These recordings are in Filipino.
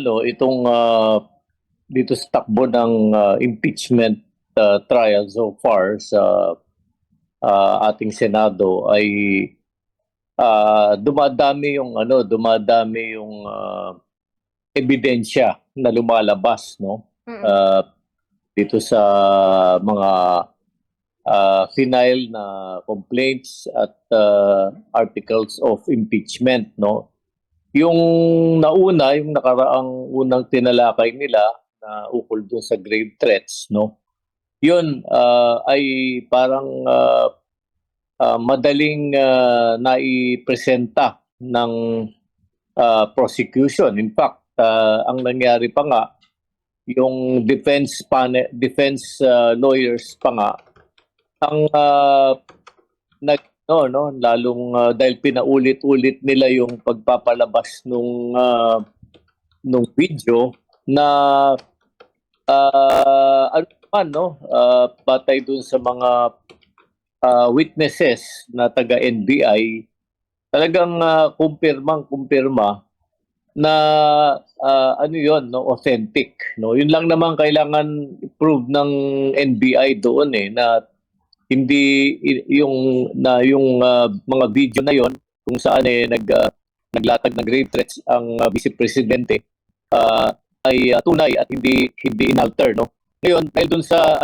itong dito sa takbo ng impeachment trial so far sa ating Senado ay dumadami yung ebidensya na lumalabas, no? Dito sa mga final na complaints at articles of impeachment, no? Yung nauna, yung nakaraang unang tinalakay nila na ukol dun sa grave threats, no? Yun ay parang madaling naipresenta ng prosecution. In fact, ang nangyari pa nga, yung defense lawyers pa nga ang lalong dahil pinaulit-ulit nila yung pagpapalabas nung video na batay dun sa mga witnesses na taga NBI, talagang kumpirma na authentic, no? Yun lang naman kailangan i-prove ng NBI doon na hindi yung mga video na yon kung saan naglatag ng grave threats ang Vice Presidente ay tunay at hindi inalter, no? Ngayon dahil dun sa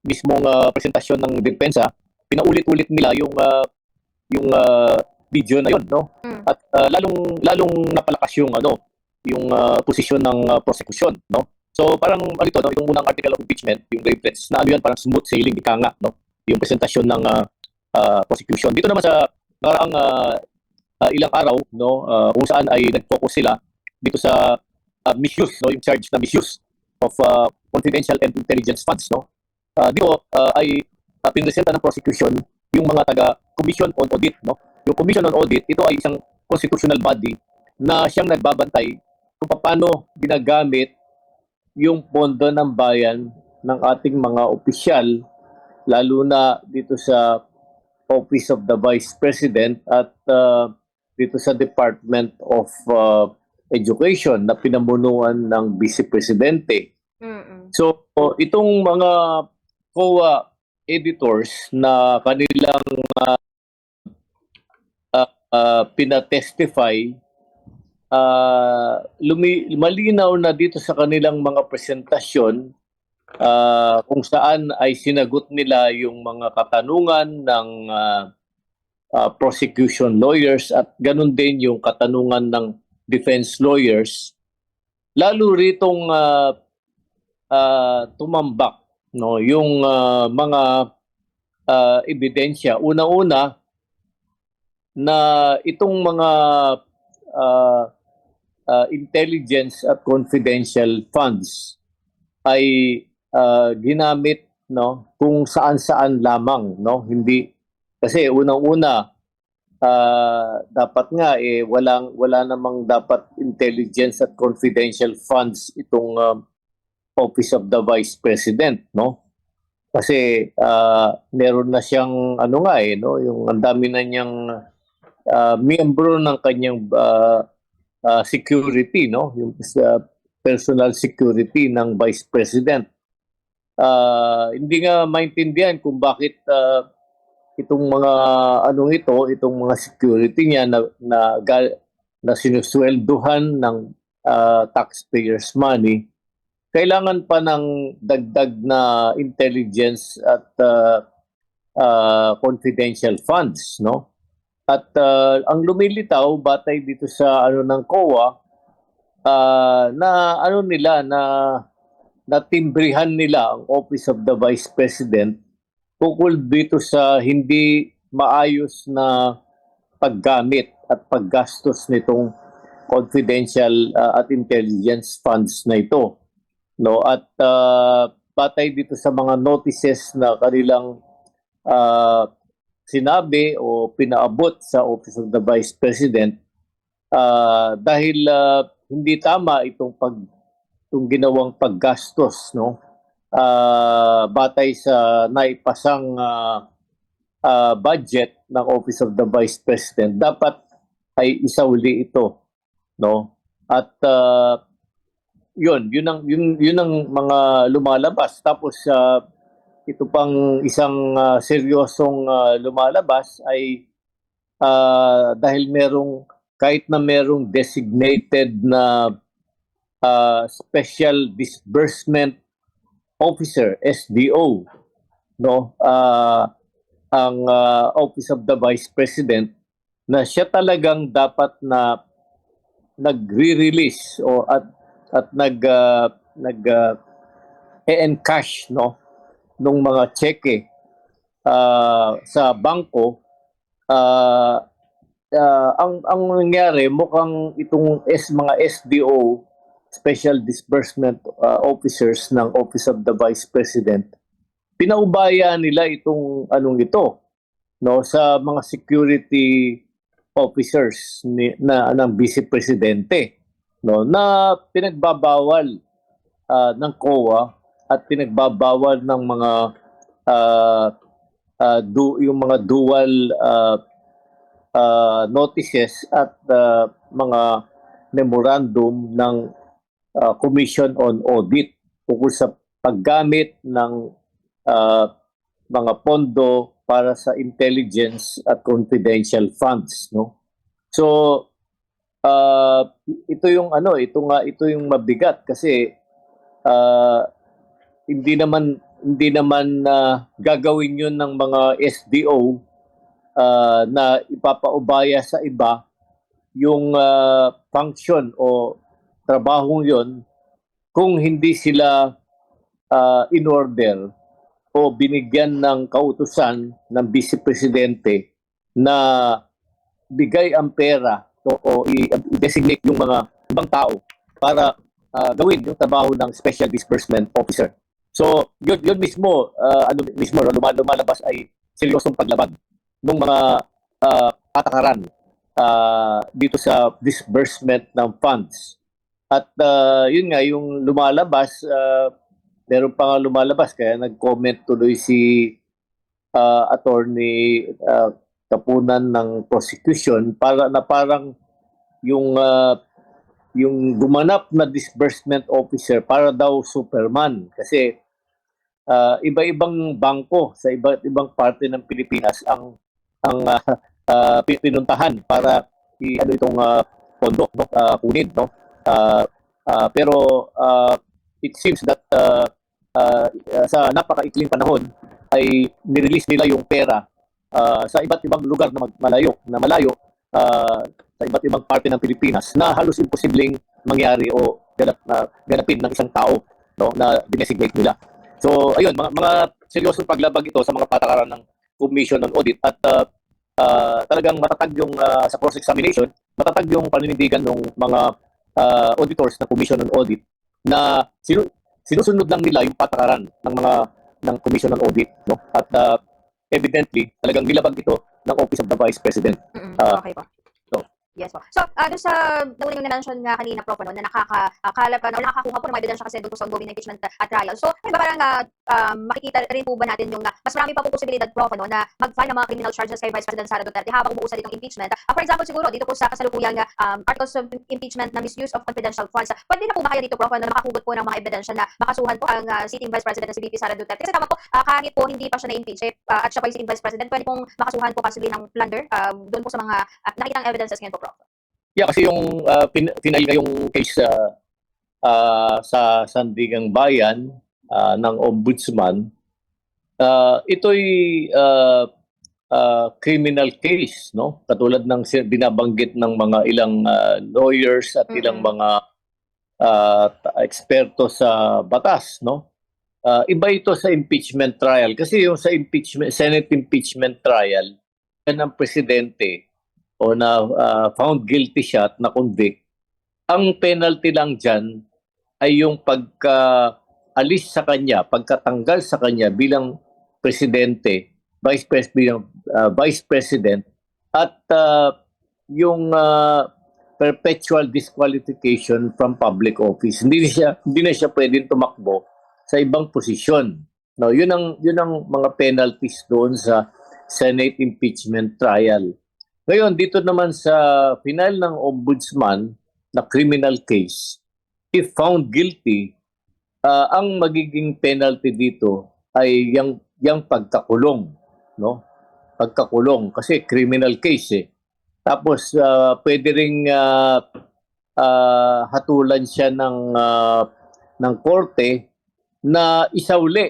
mismong presentasyon ng depensa, pinaulit-ulit nila yung video na yon, no? At lalong napalakas yung posisyon ng prosecution, no? So parang itong unang article of impeachment, yung grave threats, na yan parang smooth sailing, ika nga, no? Yung presentasyon ng prosecution. Dito naman sa parang ilang araw, no, kung saan ay nag-focus sila dito sa misuse, no, yung charge na misuse of confidential and intelligence funds, no? Dito ay pinresenta ng prosecution yung mga taga Commission on Audit, no? Yung Commission on Audit, ito ay isang constitutional body na siyang nagbabantay kung paano ginagamit yung pondo ng bayan ng ating mga opisyal, lalo na dito sa Office of the Vice President at dito sa Department of Education na pinamunuan ng Vice Presidente. So itong mga COA editors na kanilang pinatestify, malinaw na dito sa kanilang mga presentasyon kung saan ay sinagot nila yung mga katanungan ng prosecution lawyers at ganun din yung katanungan ng defense lawyers. Lalo ritong tumambak, no, yung mga ebidensya. Una-una na itong mga intelligence at confidential funds ay ginamit, no, kung saan-saan lamang, no? Hindi kasi unang-una dapat nga wala namang dapat intelligence at confidential funds itong Office of the Vice President, no? Kasi meron na siyang no, yung ang dami na niyang miyembro ng kanyang security, no, yung personal security ng Vice President. Hindi nga maintindihan kung bakit itong mga itong mga security niya na sinuswelduhan ng taxpayers money, kailangan pa ng dagdag na intelligence at confidential funds, no? At ang lumilitaw batay dito sa ng COA na timbrihan nila ang Office of the Vice President ukol dito sa hindi maayos na paggamit at paggastos nitong confidential at intelligence funds na ito, no? At batay dito sa mga notices na kanilang sinabi o pinaabot sa Office of the Vice President, dahil hindi tama itong ginawang paggastos, no? Batay sa naipasang budget ng Office of the Vice President, dapat ay isauli ito, no? At yun ang mga lumalabas. Tapos ito pang isang seryosong lumalabas ay dahil kahit na merong designated na Special Disbursement Officer, SDO, no? Ang Office of the Vice President, na siya talagang dapat na nagre-release at encash, no, nung mga cheque sa bangko. Ang nangyari, mukhang itong mga SDO, Special Disbursement Officers ng Office of the Vice President, pinaubaya nila itong ito, no, sa mga security officers ng Vice Presidente, no, na pinagbabawal ng COA at pinagbabawal ng mga yung mga dual notices at mga memorandum ng Commission on Audit tungkol sa paggamit ng mga pondo para sa intelligence at confidential funds, no. So ito yung ito yung mabigat kasi hindi naman gagawin yun ng mga SDO na ipapaubaya sa iba yung function o trabahong yon kung hindi sila in order o binigyan ng kautusan ng Vice Presidente na bigay ang pera o i-designate yung mga ibang tao para gawin yung trabaho ng Special Disbursement Officer. So, yun mismo, lumalabas ay seryosong paglabag ng mga patakaran dito sa disbursement ng funds. At yun nga, yung lumalabas, meron pa nga lumalabas, kaya nag-comment tuloy si Attorney Kapunan ng prosecution parang yung gumanap na disbursement officer para daw Superman, kasi iba-ibang bangko sa iba't ibang parte ng Pilipinas ang pinuntahan para itong pondo, no, kunin, no. Pero it seems that sa napakaikling panahon ay nirelease nila yung pera sa iba't ibang lugar na malayo sa iba't ibang parte ng Pilipinas na halos imposibleng mangyari o ganapin ng isang tao, no, na dinesignate nila. So ayun, mga seryosong paglabag ito sa mga patakaran ng Commission on Audit at talagang matatag yung sa cross-examination, matatag yung paninindigan ng mga auditors ng Commission on Audit na sinusunod lang nila yung patakaran ng Commission on Audit, no? At evidently talagang nilabag ito ng Office of the Vice President. Okay po. So, yes po. So, doon sa nauna yung na-mention nga kanina, Prof, no, na nakakalap na nakakakuha po ng mga ebidensya kasi doon po sa ongoing impeachment at trial. So, ay ba parang makikita rin po ba natin yung mas marami pa po posibilidad, Prof, no, na mag-file ng mga criminal charges kay Vice President Sara Duterte habang umuusad itong impeachment? For example, siguro dito po sa kasalukuyang articles of impeachment na misuse of confidential funds. Pwede na po ba kaya dito, Prof, na makahugot po ng mga ebidensya na makasuhan po ang sitting Vice President na si VP Sara Duterte? Kasi tama po, kahit po hindi pa siya na-impeach at siya pa yung sitting Vice President, pwede pong makasuhan po possibly ng plunder doon po sa mga nakitang evidences ngayon po, Prof. yeah, kasi yung final nga yung case sa Sandigang Bayan ng Ombudsman, ito'y criminal case, no? Katulad ng binabanggit ng mga ilang lawyers at ilang mga eksperto sa batas, no? Iba ito sa impeachment trial kasi yung sa Senate impeachment trial, yan ang presidente o na found guilty siya at na-convict, ang penalty lang dyan ay yung pagka-alis sa kanya, pagkatanggal sa kanya bilang presidente, vice president, at yung perpetual disqualification from public office. Hindi na siya pwedeng tumakbo sa ibang posisyon. No, yun ang mga penalties doon sa Senate impeachment trial. Ngayon, dito naman sa final ng Ombudsman na criminal case, if found guilty, ang magiging penalty dito ay yung pagkakulong, no? Pagkakulong kasi criminal case eh. Tapos pwede ring hatulan siya ng korte na isauli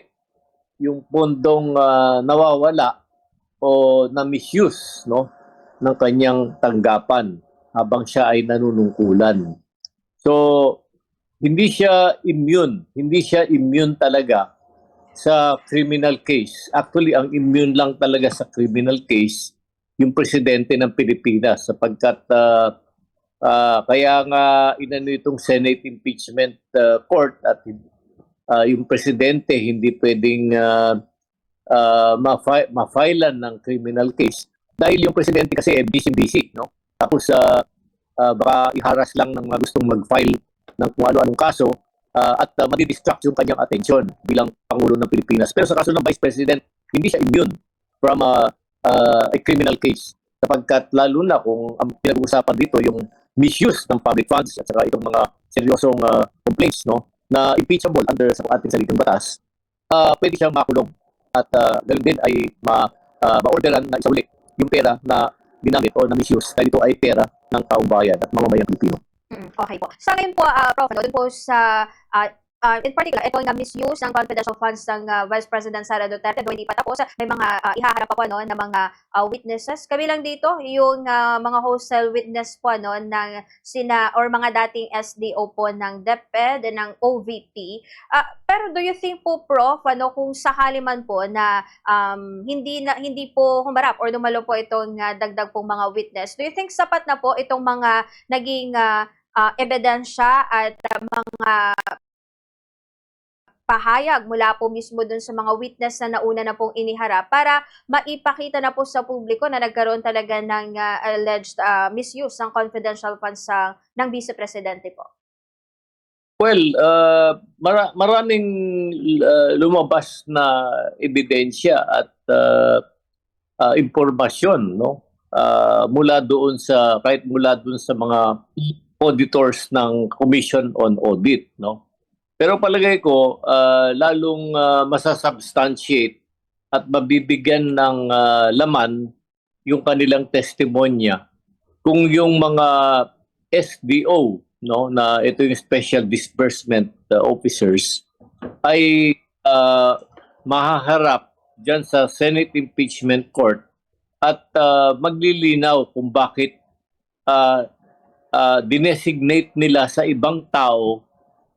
yung pondong nawawala o na misuse, no, ng kanyang tanggapan habang siya ay nanunungkulan. So hindi siya immune talaga sa criminal case. Actually, ang immune lang talaga sa criminal case yung presidente ng Pilipinas sapagkat kaya nga inano itong Senate Impeachment Court at yung presidente hindi pwedeng ma-filean ng criminal case dahil yung presidente kasi busy, no? Tapos baka iharas lang ng mga gustong mag-file ng kung ano-anong kaso at madidistract yung kanyang atensyon bilang Pangulo ng Pilipinas. Pero sa kaso ng Vice President, hindi siya immune from a criminal case sapagkat lalo na kung ang pinag-uusapan dito yung misuse ng public funds at saka itong mga seryosong complaints, no, na impeachable under sa ating salitang batas, pwede siyang makulong at ganoon din ay ma-orderan na isauli yung pera na ginamit o na misuse dahil ito ay pera ng taong bayan at mamamayang Pilipino. Okay po. Sa ngayon po, Prof, no, dun po sa, in particular, ito nga misuse ng confidential funds ng Vice President Sara Duterte, do hindi pa tapos, may mga ihaharap pa po no, ng mga witnesses. Kabilang dito, yung mga hostile witness po no, ng mga dating SDO po ng DepEd, ng OVP. Pero do you think po, Prof, ano, kung sakali man po na hindi po humarap or dumalo po itong dagdag pong mga witness, do you think sapat na po itong mga naging ebidensya at mga pahayag mula po mismo dun sa mga witness na nauna na pong iniharap para maipakita na po sa publiko na nagkaroon talaga ng alleged misuse ng confidential funds ng Vice Presidente po? Well, maraming lumabas na ebidensya at impormasyon, no? Mula doon sa mga auditors ng Commission on Audit, no? Pero palagay ko lalong masasubstantiate at mabibigyan ng laman yung kanilang testimonya kung yung mga SDO, no, na ito yung Special Disbursement Officers ay mahaharap diyan sa Senate Impeachment Court at maglilinaw kung bakit dinesignate nila sa ibang tao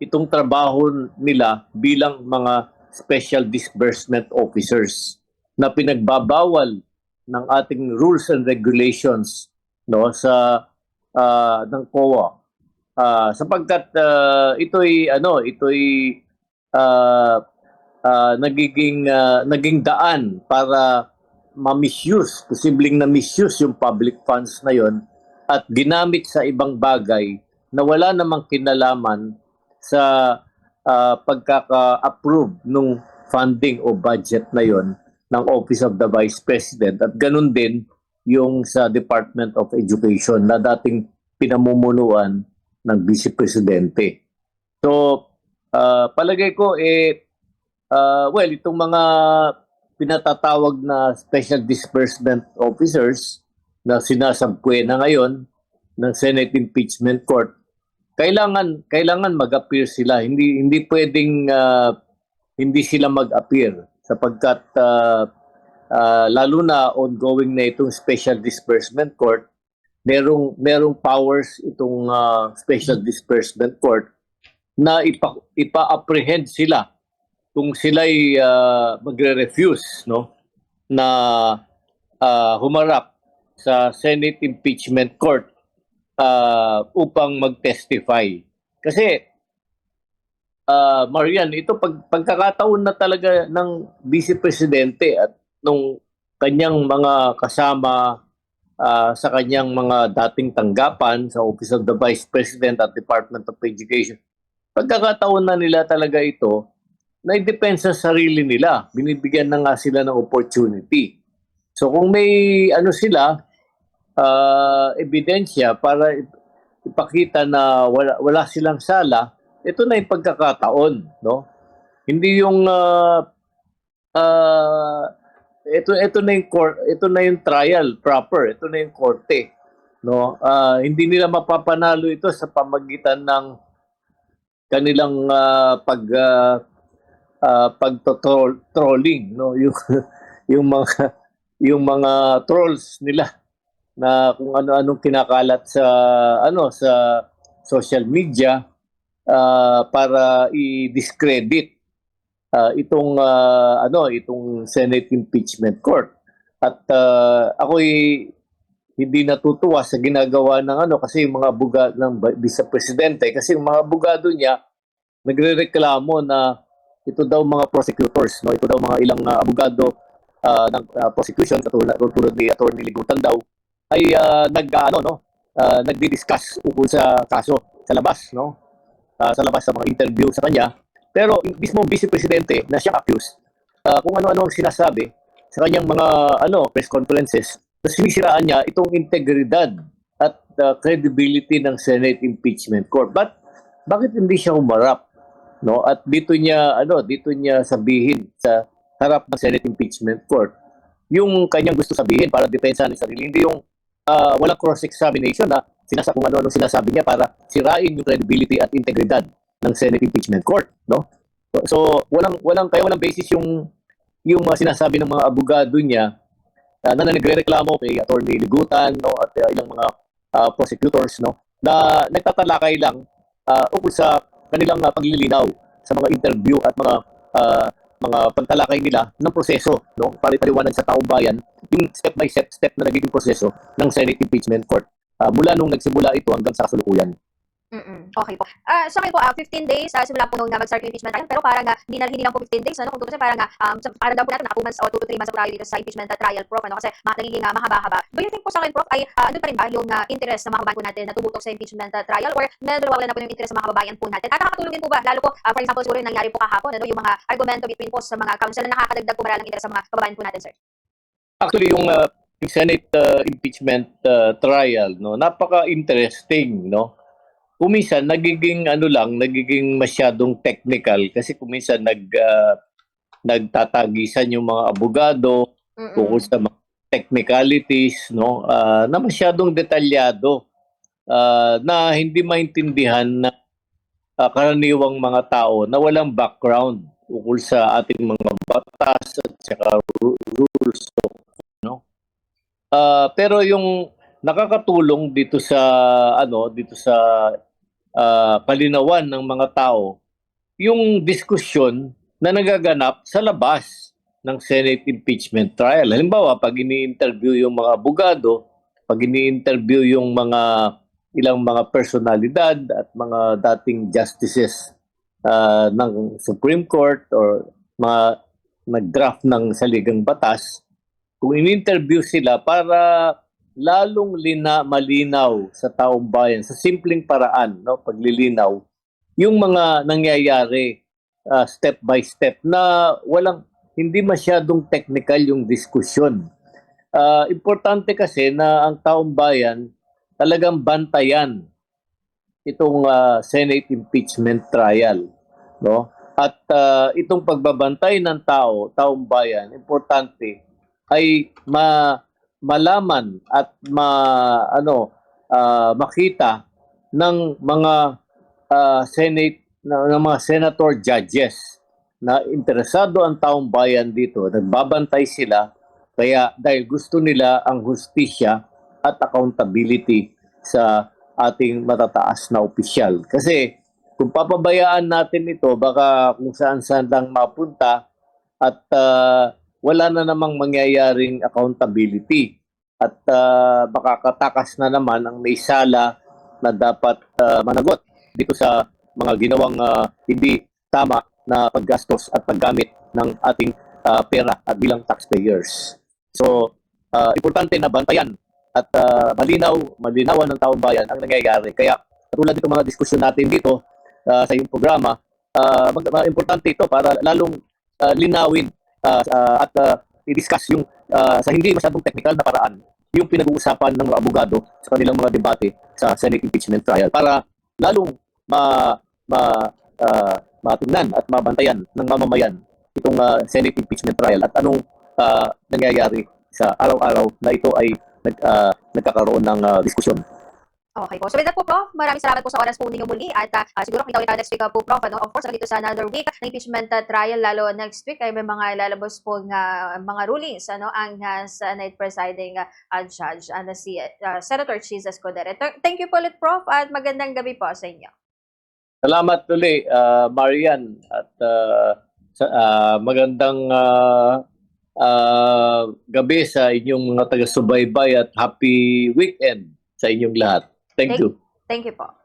itong trabaho nila bilang mga special disbursement officers na pinagbabawal ng ating rules and regulations, no, sa ng COA sapagkat ito'y naging daan para ma-misuse, posibleng na-misuse yung public funds na yon at ginamit sa ibang bagay na wala namang kinalaman sa pagkaka-approve ng funding o budget na yon ng Office of the Vice President at ganun din yung sa Department of Education na dating pinamumunuan ng Vice Presidente. So, palagay ko itong mga pinatatawag na Special Disbursement Officers na sinasabkwe na ngayon ng Senate Impeachment Court, kailangan mag-appear sila. Hindi pwedeng hindi sila mag-appear sapagkat lalo na ongoing na itong Special Disbursement Court, merong powers itong Special Disbursement Court na ipa-apprehend sila kung sila'y magre-refuse, no, na humarap sa Senate Impeachment Court upang mag-testify. Kasi Marian, ito pagkakataon na talaga ng Vice Presidente at nung kanyang mga kasama sa kanyang mga dating tanggapan sa Office of the Vice President at Department of Education. Pagkakataon na nila talaga ito na i-depensa sa sarili nila. Binibigyan na nga sila ng opportunity. So kung may ebidensya para ipakita na wala silang sala, ito na yung pagkakataon, no? Hindi yung ito na yung ito na yung trial proper, ito na yung korte, no? Hindi nila mapapanalo ito sa pamagitan ng kanilang pagto-trolling, no? Yung mga yung mga trolls nila na kung ano-anong kinakalat sa sa social media para i-discredit itong Senate Impeachment Court. At ako'y hindi natutuwa sa ginagawa ng kasi yung mga abogado ng Vice Presidente, kasi yung mga abogado niya nagrereklamo na ito daw mga prosecutors, no, ito daw mga ilang abogado ng prosecution katulad ni Attorney Ligutan daw ay nagdi-discuss ukol sa kaso sa labas, no, sa labas sa mga interview sa kanya. Pero yung mismo Vice Presidente na siyang accused, kung ano-ano ang sinasabi sa kanyang mga press conferences, sinisiraan niya itong integridad at credibility ng Senate Impeachment Court. Bakit hindi siya umarap, no? At dito niya sabihin sa harap ng Senate Impeachment Court yung kanyang gusto sabihin para depensahan ng sarili, hindi yung walang cross-examination na kung ano-ano sinasabi niya para sirain yung credibility at integridad ng Senate Impeachment Court, no? So walang basis yung sinasabi ng mga abogado niya na nagrereklamo kay Attorney Ligutan, no, at ilang mga prosecutors, no, na nagtatalakay lang ukol sa kanilang paglilinaw sa mga interview at mga pagtalakay nila ng proseso, no, para ipaliwanag sa taong bayan yung step by step na nagiging proseso ng Senate Impeachment Court mula nung nagsimula ito hanggang sa kasalukuyan. Okay po. Sa akin po, 15 days, simula po nung mag-start yung impeachment trial, pero parang hindi lang po 15 days, ano? Kung tutusin, parang daw po natin, naka 2 months o 2 to 3 months na tayo dito sa impeachment trial, Prof, ano? Kasi nagiging mahaba-haba. Do you think po sa akin, Prof, ay doon pa rin ba yung interest ng mga kababayan po natin na tumutok sa impeachment trial, or medyo nawawala na po yung interest ng mga kababayan po natin? At nakakatulong din po ba, lalo po, for example, siguro yung nangyari po kahapon, ano, yung mga argumento between po sa mga counsel na nakakadagdag po marami ng interest sa mga kababayan po natin, sir? Actually, yung Senate impeachment trial, no, napaka-interesting, no? Kuminsan nagiging nagiging masyadong technical kasi kuminsan nagtatagisan yung mga abogado tungkol sa mga technicalities, no, na masyadong detalyado na hindi maintindihan na karaniwang mga tao na walang background ukol sa ating mga batas at saka rules, no. Pero yung nakakatulong dito sa kalinawan ng mga tao, yung diskusyon na nagaganap sa labas ng Senate impeachment trial. Halimbawa, pag ini-interview yung mga abogado, pag ini-interview yung ilang mga personalidad at mga dating justices ng Supreme Court or mga nag-draft ng saligang batas, kung ini-interview sila para lalong malinaw sa taong bayan sa simpleng paraan, no, paglilinaw yung mga nangyayari step by step na hindi masyadong technical yung diskusyon. Importante kasi na ang taong bayan talagang bantayan itong Senate impeachment trial, no? At itong pagbabantay ng taong bayan, importante ay malaman at makita ng mga Senate ng mga senator judges na interesado ang taong bayan dito, nagbabantay sila kaya dahil gusto nila ang hustisya at accountability sa ating matataas na opisyal. Kasi kung papabayaan natin ito, baka kung saan-saan lang mapunta at wala na namang mangyayaring accountability at baka katakas na naman ang may sala na dapat managot dito sa mga ginawang hindi tama na paggastos at paggamit ng ating pera at bilang taxpayers. So, importante na bantayan at malinawan ng taong bayan ang nangyayari. Kaya katulad nito mga diskusyon natin dito sa iyong programa, importante ito para lalong linawin at i-discuss yung sa hindi masyadong technical na paraan yung pinag-uusapan ng mga abogado sa kanilang mga debate sa Senate impeachment trial para lalong matingnan at mabantayan ng mamamayan itong Senate impeachment trial at anong nangyayari sa araw-araw na ito ay nagkakaroon ng diskusyon. Okay po. So with that po, Prof, maraming salamat po sa oras po ninyo muli at siguro kita ulit tayo next week po, Prof. Ano? Of course, dito sa another week ng impeachment trial, lalo next week ay may mga ilalabas po nga mga rulings ang Senate presiding judge si Senator Cheese Escudero. Thank you po ulit, Prof, at magandang gabi po sa inyo. Salamat uli, Marian, at magandang gabi sa inyong mga taga-subaybay at happy weekend sa inyong lahat. Thank you. Thank you po.